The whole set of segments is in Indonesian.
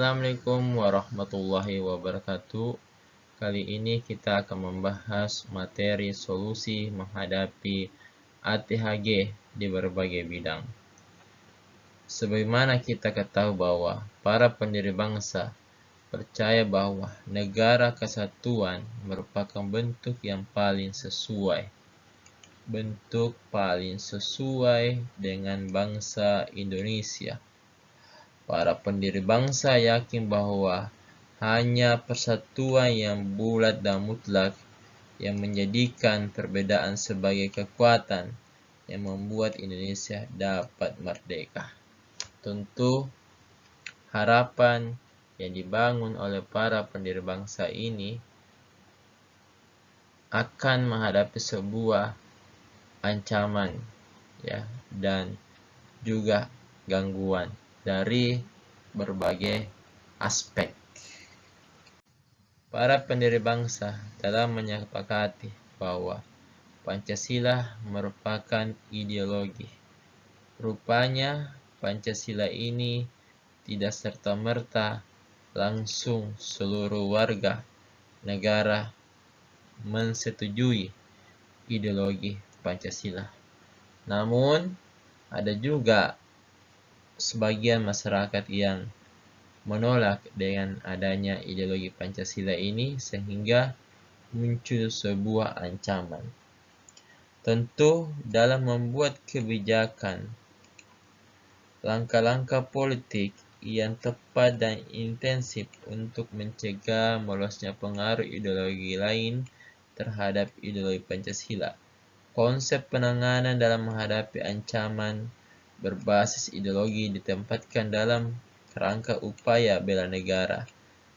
Assalamualaikum warahmatullahi wabarakatuh. Kali ini kita akan membahas materi solusi menghadapi ATHG di berbagai bidang. Sebagaimana kita ketahui bahwa para pendiri bangsa percaya bahwa negara kesatuan merupakan bentuk paling sesuai dengan bangsa Indonesia. Para pendiri bangsa yakin bahwa hanya persatuan yang bulat dan mutlak yang menjadikan perbedaan sebagai kekuatan yang membuat Indonesia dapat merdeka. Tentu harapan yang dibangun oleh para pendiri bangsa ini akan menghadapi sebuah ancaman dan juga gangguan dari berbagai aspek. Para pendiri bangsa telah menyepakati bahwa Pancasila merupakan ideologi. Rupanya Pancasila ini tidak serta-merta langsung seluruh warga negara mensetujui ideologi Pancasila. Namun ada juga sebagian masyarakat yang menolak dengan adanya ideologi Pancasila ini sehingga muncul sebuah ancaman. Tentu dalam membuat kebijakan, langkah-langkah politik yang tepat dan intensif untuk mencegah meluasnya pengaruh ideologi lain terhadap ideologi Pancasila. Konsep penanganan dalam menghadapi ancaman berbasis ideologi ditempatkan dalam kerangka upaya bela negara.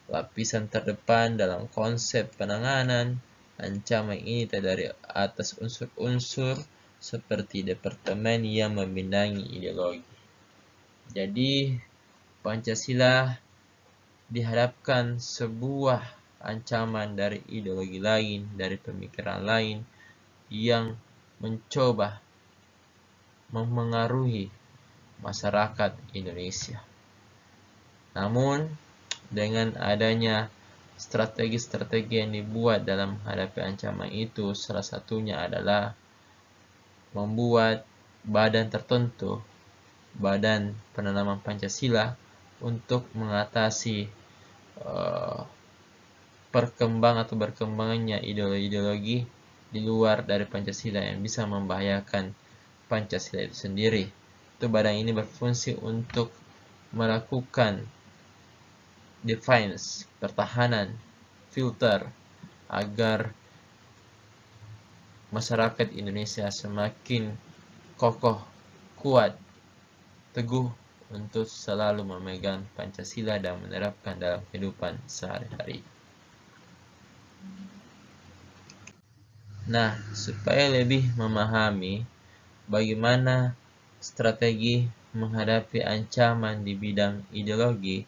Lapisan terdepan dalam konsep penanganan ancaman ini terdiri atas unsur-unsur seperti departemen yang membidangi ideologi. Jadi Pancasila dihadapkan sebuah ancaman dari ideologi lain, dari pemikiran lain yang mencoba memengaruhi masyarakat Indonesia. Namun dengan adanya strategi-strategi yang dibuat dalam menghadapi ancaman itu, salah satunya adalah membuat badan tertentu, badan penanaman Pancasila, untuk mengatasi berkembangnya ideologi di luar dari Pancasila yang bisa membahayakan Pancasila itu sendiri. Itu badan ini berfungsi untuk melakukan defense, pertahanan, filter agar masyarakat Indonesia semakin kokoh, kuat, teguh untuk selalu memegang Pancasila dan menerapkan dalam kehidupan sehari-hari. Nah, supaya lebih memahami bagaimana strategi menghadapi ancaman di bidang ideologi,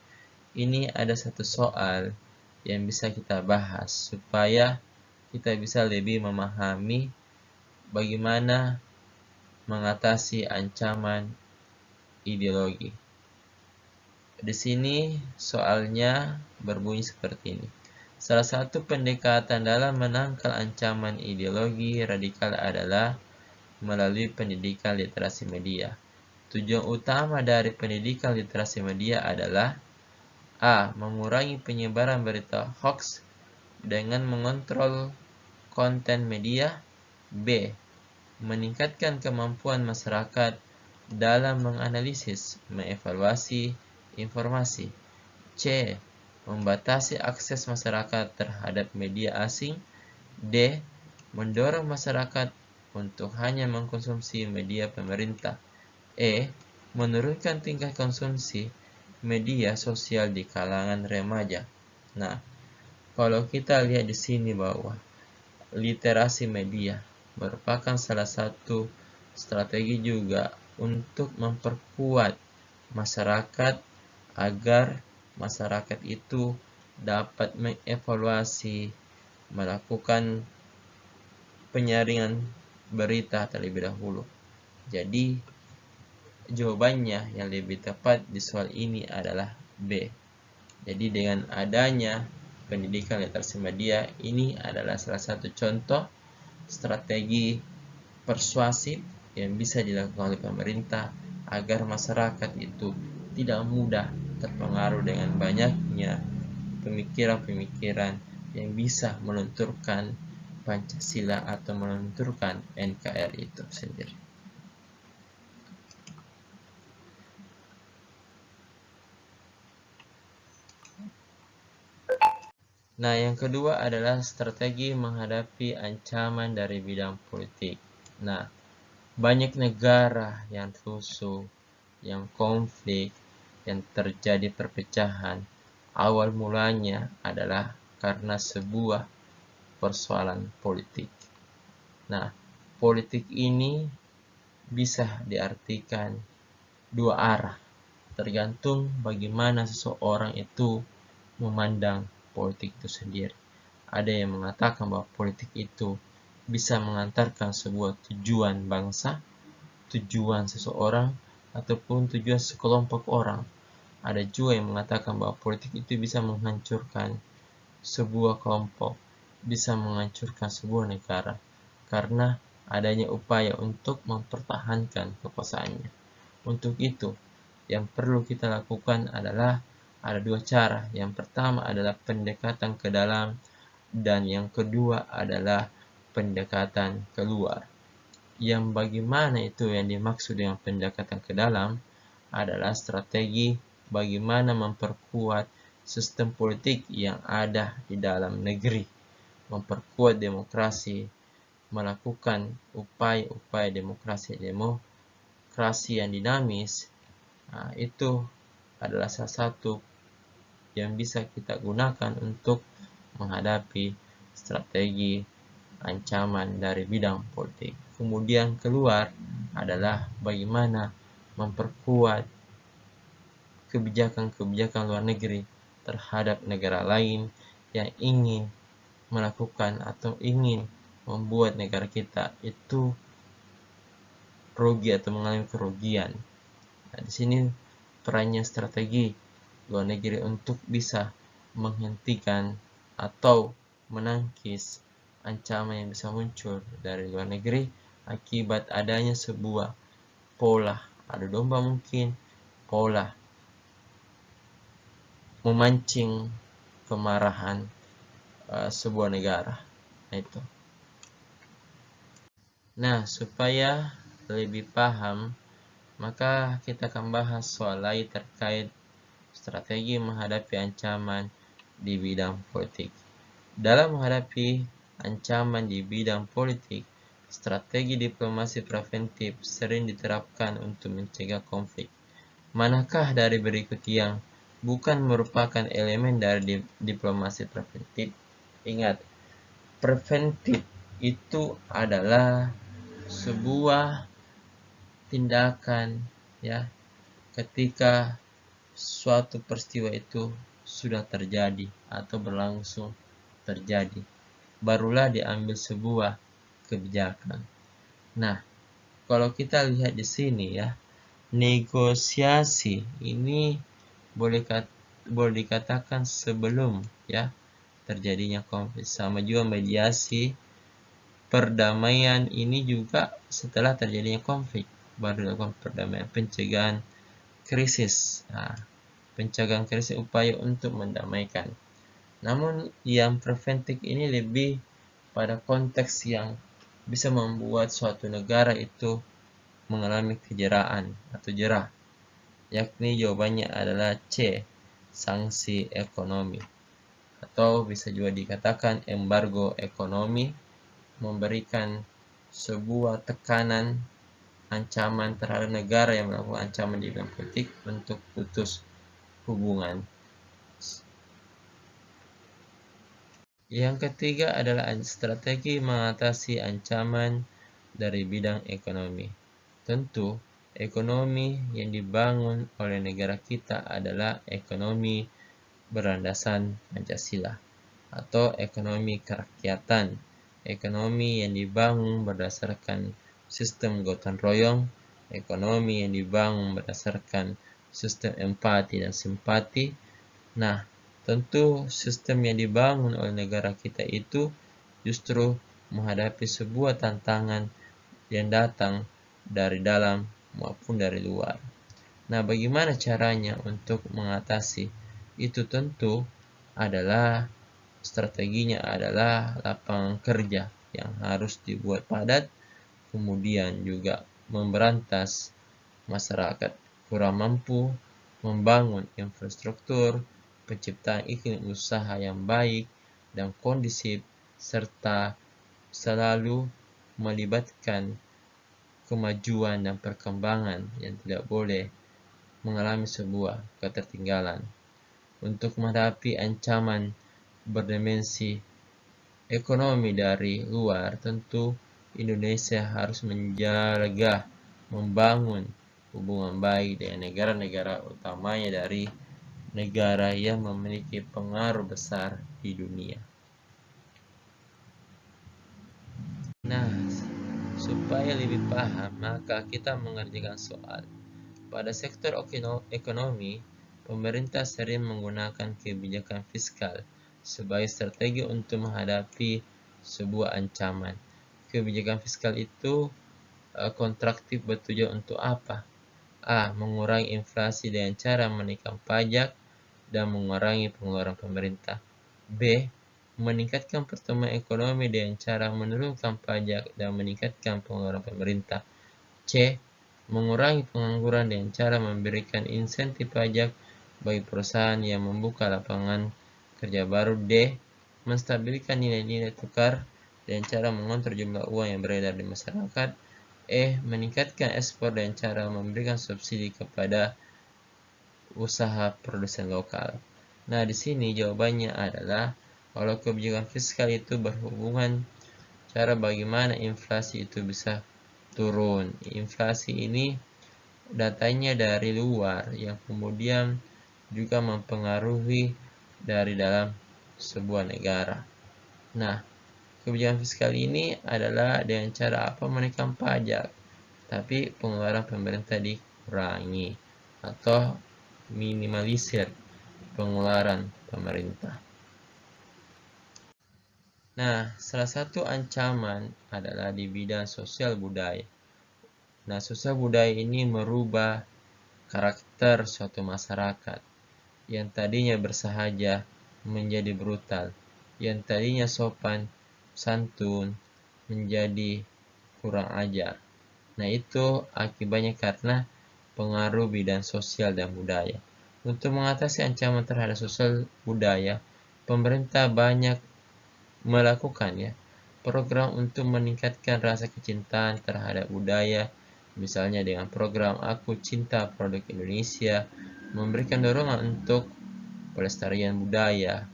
ini ada satu soal yang bisa kita bahas supaya kita bisa lebih memahami bagaimana mengatasi ancaman ideologi. Di sini soalnya berbunyi seperti ini. Salah satu pendekatan dalam menangkal ancaman ideologi radikal adalah melalui pendidikan literasi media. Tujuan utama dari pendidikan literasi media adalah A. Mengurangi penyebaran berita hoax dengan mengontrol konten media. B. Meningkatkan kemampuan masyarakat dalam menganalisis, mengevaluasi informasi. C. Membatasi akses masyarakat terhadap media asing. D. Mendorong masyarakat untuk hanya mengkonsumsi media pemerintah. E. Menurunkan tingkat konsumsi media sosial di kalangan remaja. Nah, kalau kita lihat di sini bahwa literasi media merupakan salah satu strategi juga untuk memperkuat masyarakat agar masyarakat itu dapat mengevaluasi, melakukan penyaringan berita terlebih dahulu. Jadi jawabannya yang lebih tepat di soal ini adalah B. Jadi dengan adanya pendidikan literasi media, ini adalah salah satu contoh strategi persuasif yang bisa dilakukan oleh pemerintah agar masyarakat itu tidak mudah terpengaruh dengan banyaknya pemikiran-pemikiran yang bisa melunturkan Pancasila atau melunturkan NKRI itu sendiri. Nah, yang kedua adalah strategi menghadapi ancaman dari bidang politik. Nah, banyak negara yang rusuh, yang konflik, yang terjadi perpecahan, awal mulanya adalah karena sebuah persoalan politik. Nah, politik ini bisa diartikan dua arah, tergantung bagaimana seseorang itu memandang politik itu sendiri. Ada yang mengatakan bahwa politik itu bisa mengantarkan sebuah tujuan bangsa, tujuan seseorang, ataupun tujuan sekelompok orang. Ada juga yang mengatakan bahwa politik itu bisa menghancurkan sebuah kelompok, bisa menghancurkan sebuah negara, karena adanya upaya untuk mempertahankan kekuasaannya. Untuk itu, yang perlu kita lakukan adalah ada dua cara. Yang pertama adalah pendekatan ke dalam, dan yang kedua adalah pendekatan keluar. Yang bagaimana itu yang dimaksud dengan pendekatan ke dalam adalah strategi bagaimana memperkuat sistem politik yang ada di dalam negeri, memperkuat demokrasi, melakukan upaya-upaya demokrasi yang dinamis. Nah, itu adalah salah satu yang bisa kita gunakan untuk menghadapi strategi ancaman dari bidang politik. Kemudian keluar adalah bagaimana memperkuat kebijakan-kebijakan luar negeri terhadap negara lain yang ingin melakukan atau ingin membuat negara kita itu rugi atau mengalami kerugian. Nah, di sini perannya strategi luar negeri untuk bisa menghentikan atau menangkis ancaman yang bisa muncul dari luar negeri akibat adanya sebuah pola adu domba, mungkin pola memancing kemarahan sebuah negara. Nah, itu. Nah, supaya lebih paham, maka kita akan bahas soal lain terkait strategi menghadapi ancaman di bidang politik. Dalam menghadapi ancaman di bidang politik, strategi diplomasi preventif sering diterapkan untuk mencegah konflik. Manakah dari berikut yang bukan merupakan elemen dari diplomasi preventif? Ingat, preventif itu adalah sebuah tindakan ya ketika suatu peristiwa itu sudah terjadi atau berlangsung terjadi, barulah diambil sebuah kebijakan. Nah, kalau kita lihat di sini ya, negosiasi ini boleh dikatakan sebelum ya terjadinya konflik. Sama juga mediasi, perdamaian ini juga setelah terjadinya konflik baru dilakukan perdamaian. Pencegahan krisis, pencegahan krisis upaya untuk mendamaikan. Namun yang preventif ini lebih pada konteks yang bisa membuat suatu negara itu mengalami kejeraan atau jerah, yakni jawabannya adalah C, sanksi ekonomi, atau bisa juga dikatakan embargo ekonomi, memberikan sebuah tekanan ancaman terhadap negara yang melakukan ancaman di bidang politik untuk putus hubungan. Yang ketiga adalah strategi mengatasi ancaman dari bidang ekonomi. Tentu, ekonomi yang dibangun oleh negara kita adalah ekonomi berlandasan Pancasila atau ekonomi kerakyatan. Ekonomi yang dibangun berdasarkan sistem gotong royong, ekonomi yang dibangun berdasarkan sistem empati dan simpati. Nah, Tentu sistem yang dibangun oleh negara kita itu justru menghadapi sebuah tantangan yang datang dari dalam maupun dari luar. Nah, bagaimana caranya untuk mengatasi? Itu tentu adalah strateginya adalah lapangan kerja yang harus dibuat padat, kemudian juga memberantas masyarakat kurang mampu, membangun infrastruktur, penciptaan iklim usaha yang baik dan kondisif, serta selalu melibatkan kemajuan dan perkembangan yang tidak boleh mengalami sebuah ketertinggalan. Untuk menghadapi ancaman berdimensi ekonomi dari luar, tentu Indonesia harus menjaga membangun hubungan baik dengan negara-negara utamanya dari negara yang memiliki pengaruh besar di dunia. Nah, supaya lebih paham, maka kita mengerjakan soal. Pada sektor ekonomi, pemerintah sering menggunakan kebijakan fiskal sebagai strategi untuk menghadapi sebuah ancaman. Kebijakan fiskal itu kontraktif bertujuan untuk apa? A. Mengurangi inflasi dengan cara menaikkan pajak dan mengurangi pengeluaran pemerintah. B. Meningkatkan pertumbuhan ekonomi dengan cara menurunkan pajak dan meningkatkan pengeluaran pemerintah. C. Mengurangi pengangguran dengan cara memberikan insentif pajak bagi perusahaan yang membuka lapangan kerja baru. D. Menstabilkan nilai-nilai tukar dengan cara mengontrol jumlah uang yang beredar di masyarakat. E. Meningkatkan ekspor dengan cara memberikan subsidi kepada usaha produsen lokal. Nah, di sini jawabannya adalah kalau kebijakan fiskal itu berhubungan cara bagaimana inflasi itu bisa turun. Inflasi ini datanya dari luar yang kemudian juga mempengaruhi dari dalam sebuah negara. Nah, kebijakan fiskal ini adalah dengan cara apa? Menaikkan pajak, tapi pengeluaran pemerintah dikurangi atau minimalisir pengeluaran pemerintah. Nah, salah satu ancaman adalah di bidang sosial budaya. Nah, sosial budaya ini merubah karakter suatu masyarakat yang tadinya bersahaja menjadi brutal, yang tadinya sopan santun menjadi kurang ajar. Nah, itu akibatnya karena pengaruh bidang sosial dan budaya. Untuk mengatasi ancaman terhadap sosial budaya, pemerintah banyak melakukan program untuk meningkatkan rasa kecintaan terhadap budaya, misalnya dengan program Aku Cinta Produk Indonesia, memberikan dorongan untuk pelestarian budaya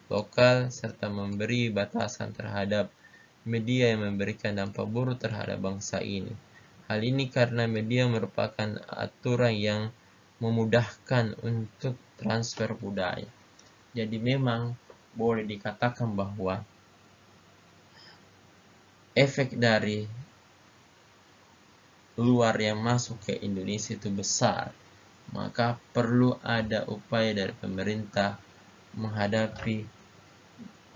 lokal serta memberi batasan terhadap media yang memberikan dampak buruk terhadap bangsa ini. Hal ini karena media merupakan aturan yang memudahkan untuk transfer budaya. Jadi memang boleh dikatakan bahwa efek dari luar yang masuk ke Indonesia itu besar. Maka perlu ada upaya dari pemerintah menghadapi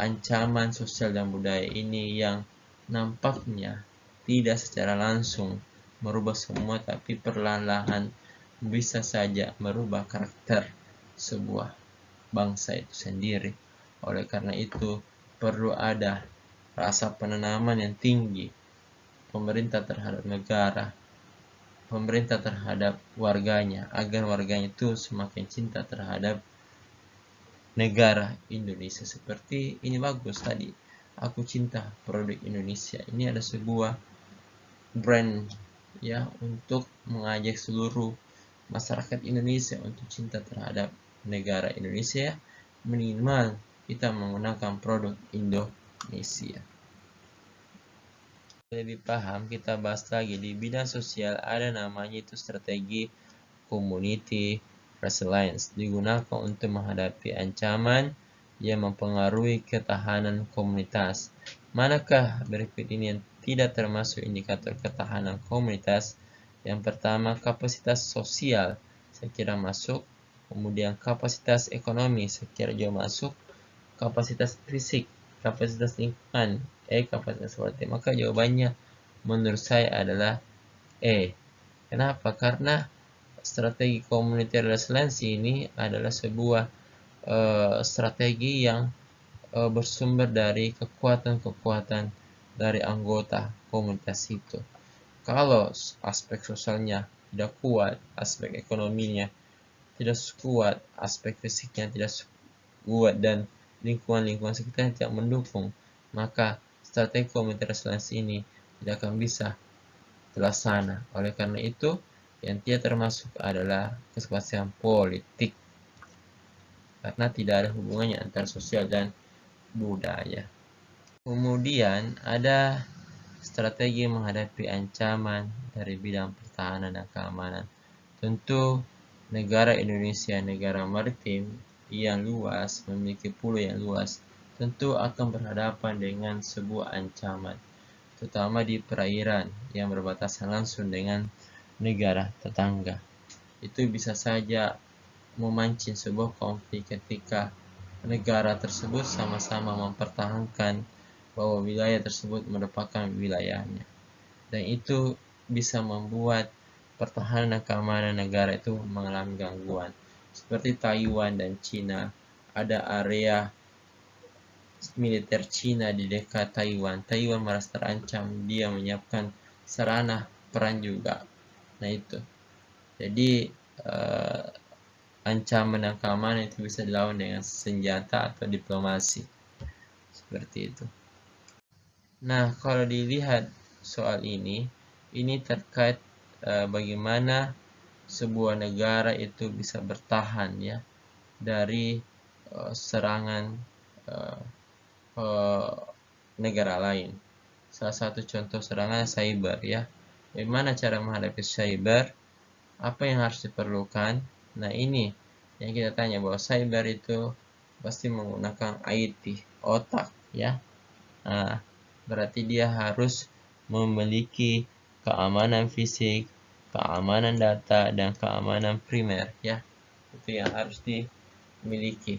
ancaman sosial dan budaya ini yang nampaknya tidak secara langsung merubah semua, tapi perlahan-lahan bisa saja merubah karakter sebuah bangsa itu sendiri. Oleh karena itu, perlu ada rasa penanaman yang tinggi pemerintah terhadap negara, pemerintah terhadap warganya, agar warganya itu semakin cinta terhadap negara Indonesia. Seperti ini bagus tadi, Aku Cinta Produk Indonesia. Ini ada sebuah brand untuk mengajak seluruh masyarakat Indonesia untuk cinta terhadap negara Indonesia, minimal kita menggunakan produk Indonesia. Lebih paham, kita bahas lagi di bidang sosial ada namanya itu strategi community resilience, digunakan untuk menghadapi ancaman yang mempengaruhi ketahanan komunitas. Manakah berikut ini yang tidak termasuk indikator ketahanan komunitas? Yang pertama, kapasitas sosial. Saya kira masuk. kemudian kapasitas ekonomi secara jauh masuk, kapasitas fisik, kapasitas lingkungan, kapasitas politik. Maka jawabannya menurut saya adalah Kenapa? Karena strategi community resiliency ini adalah sebuah strategi yang bersumber dari kekuatan-kekuatan dari anggota komunitas itu. Kalau aspek sosialnya tidak kuat, aspek ekonominya tidak kuat, aspek fisiknya tidak kuat, dan lingkungan-lingkungan sekitar tidak mendukung, maka strategi community resiliency ini tidak akan bisa terlaksana. Oleh karena itu, yang tidak termasuk adalah kepastian politik, karena tidak ada hubungannya antara sosial dan budaya. Kemudian ada strategi menghadapi ancaman dari bidang pertahanan dan keamanan. Tentu negara Indonesia, negara maritim yang luas, memiliki pulau yang luas, tentu akan berhadapan dengan sebuah ancaman, terutama di perairan yang berbatasan langsung dengan negara tetangga. Itu bisa saja memancing sebuah konflik ketika negara tersebut sama-sama mempertahankan bahwa wilayah tersebut merupakan wilayahnya, dan itu bisa membuat pertahanan dan keamanan negara itu mengalami gangguan. Seperti Taiwan dan Cina, ada area militer Cina di dekat Taiwan. Taiwan merasa terancam, dia menyiapkan sarana perang juga. Nah itu, jadi ancaman dan keamanan itu bisa dilawan dengan senjata atau diplomasi, seperti itu. Nah, kalau dilihat soal ini terkait bagaimana sebuah negara itu bisa bertahan ya dari serangan negara lain. Salah satu contoh serangan cyber ya. Bagaimana cara menghadapi cyber? Apa yang harus diperlukan? Nah, ini yang kita tanya, bahwa cyber itu pasti menggunakan IT, otak ya. Nah, berarti dia harus memiliki keamanan fisik, keamanan data, dan keamanan primer ya. Itu yang harus dimiliki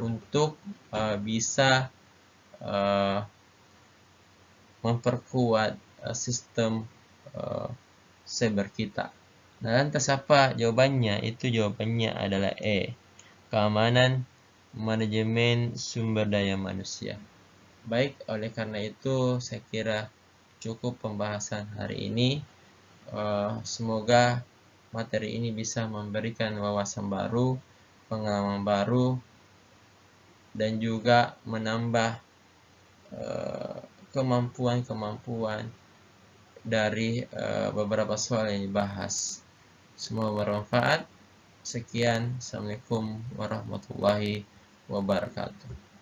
untuk bisa memperkuat sistem cyber kita. Nah, lantas apa jawabannya? Itu jawabannya adalah keamanan manajemen sumber daya manusia. Baik, oleh karena itu saya kira cukup pembahasan hari ini. Semoga materi ini bisa memberikan wawasan baru, pengalaman baru, dan juga menambah kemampuan-kemampuan dari beberapa soal yang dibahas. Semoga bermanfaat. Sekian, Assalamualaikum warahmatullahi wabarakatuh.